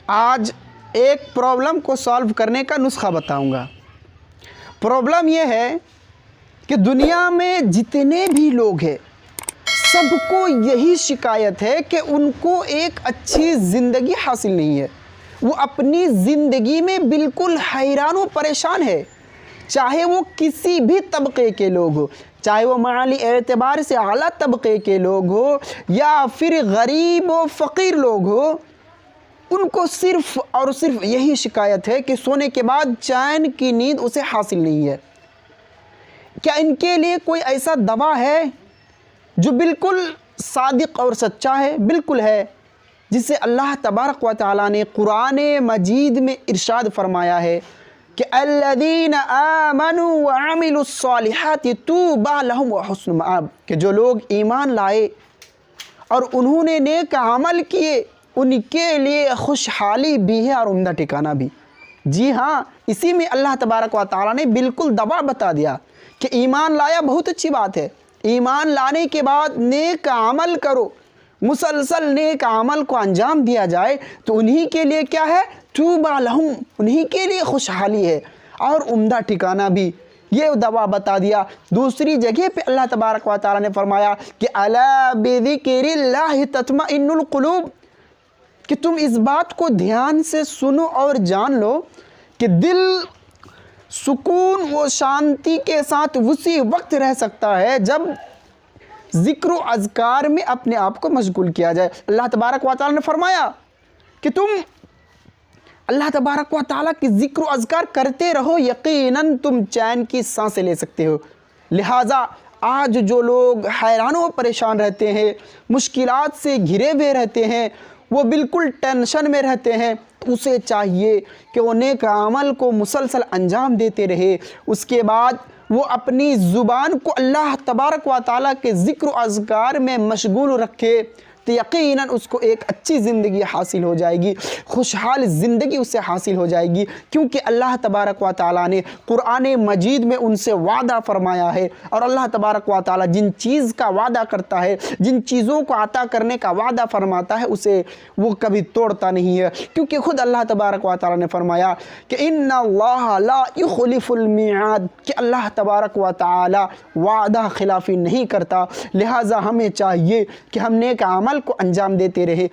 آج ایک پرابلم کو سالو کرنے کا نسخہ بتاؤں گا۔ پرابلم یہ ہے کہ دنیا میں جتنے بھی لوگ ہیں سب کو یہی شکایت ہے کہ ان کو ایک اچھی زندگی حاصل نہیں ہے۔ وہ اپنی زندگی میں بالکل حیران و پریشان ہے، چاہے وہ کسی بھی طبقے کے لوگ ہو، چاہے وہ مالی اعتبار سے اعلیٰ طبقے کے لوگ ہو یا پھر غریب و فقیر لوگ ہو، ان کو صرف اور صرف یہی شکایت ہے کہ سونے کے بعد چین کی نیند اسے حاصل نہیں ہے۔ کیا ان کے لیے کوئی ایسا دوا ہے جو بالکل صادق اور سچا ہے؟ بالکل ہے، جسے اللہ تبارک و تعالیٰ نے قرآن مجید میں ارشاد فرمایا ہے کہ الذین آمنوا وعملوا الصالحات طوبی لہم وحسن مآب، کہ جو لوگ ایمان لائے اور انہوں نے نیک عمل کیے ان کے لیے خوشحالی بھی ہے اور عمدہ ٹھکانہ بھی۔ جی ہاں، اسی میں اللہ تبارک و تعالیٰ نے بالکل دوا بتا دیا کہ ایمان لایا بہت اچھی بات ہے، ایمان لانے کے بعد نیک عمل کرو، مسلسل نیک عمل کو انجام دیا جائے تو انہی کے لیے کیا ہے؟ طوبی لہم، انہی کے لیے خوشحالی ہے اور عمدہ ٹھکانہ بھی۔ یہ دوا بتا دیا۔ دوسری جگہ پہ اللہ تبارک و تعالیٰ نے فرمایا کہ الا بذکر اللہ تطمئن القلوب، کہ تم اس بات کو دھیان سے سنو اور جان لو کہ دل سکون و شانتی کے ساتھ اسی وقت رہ سکتا ہے جب ذکر و اذکار میں اپنے آپ کو مشغول کیا جائے۔ اللہ تبارک و تعالیٰ نے فرمایا کہ تم اللہ تبارک و تعالیٰ کی ذکر و اذکار کرتے رہو، یقیناً تم چین کی سانسیں لے سکتے ہو۔ لہٰذا آج جو لوگ حیران و پریشان رہتے ہیں، مشکلات سے گھرے ہوئے رہتے ہیں، وہ بالکل ٹینشن میں رہتے ہیں، اسے چاہیے کہ وہ نیک عمل کو مسلسل انجام دیتے رہے، اس کے بعد وہ اپنی زبان کو اللہ تبارک و تعالیٰ کے ذکر و اذکار میں مشغول رکھے تو یقیناً اس کو ایک اچھی زندگی حاصل ہو جائے گی، خوشحال زندگی اسے حاصل ہو جائے گی، کیونکہ اللہ تبارک و تعالیٰ نے قرآن مجید میں ان سے وعدہ فرمایا ہے، اور اللہ تبارک و تعالیٰ جن چیز کا وعدہ کرتا ہے، جن چیزوں کو عطا کرنے کا وعدہ فرماتا ہے، اسے وہ کبھی توڑتا نہیں ہے، کیونکہ خود اللہ تبارک و تعالیٰ نے فرمایا کہ ان اللہ لا یخلف المیعاد، کہ اللہ تبارک و تعالیٰ وعدہ خلافی نہیں کرتا۔ لہٰذا ہمیں چاہیے کہ ہم نیک عمل کو انجام دیتے رہے۔